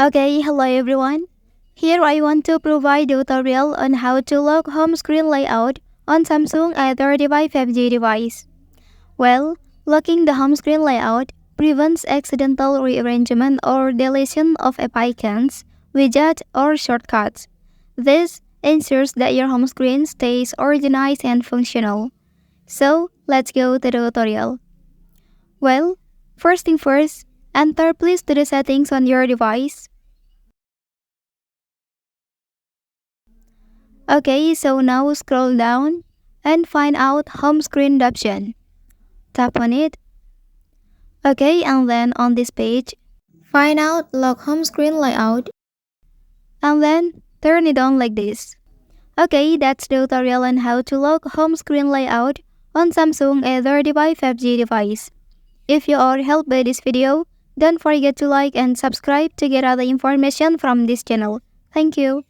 Okay, hello everyone. Here I want to provide a tutorial on how to lock home screen layout on Samsung A35 5G device. Well, locking the home screen layout prevents accidental rearrangement or deletion of app icons, widgets, or shortcuts. This ensures that your home screen stays organized and functional. So, let's go to the tutorial. Well, first thing first, enter please to the settings on your device. Okay, so now scroll down and find out home screen option. Tap on it. Okay, and then on this page, find out lock home screen layout and then turn it on like this. Okay, that's the tutorial on how to lock home screen layout on Samsung A35 5G device. If you are helped by this video, don't forget to like and subscribe to get other information from this channel. Thank you.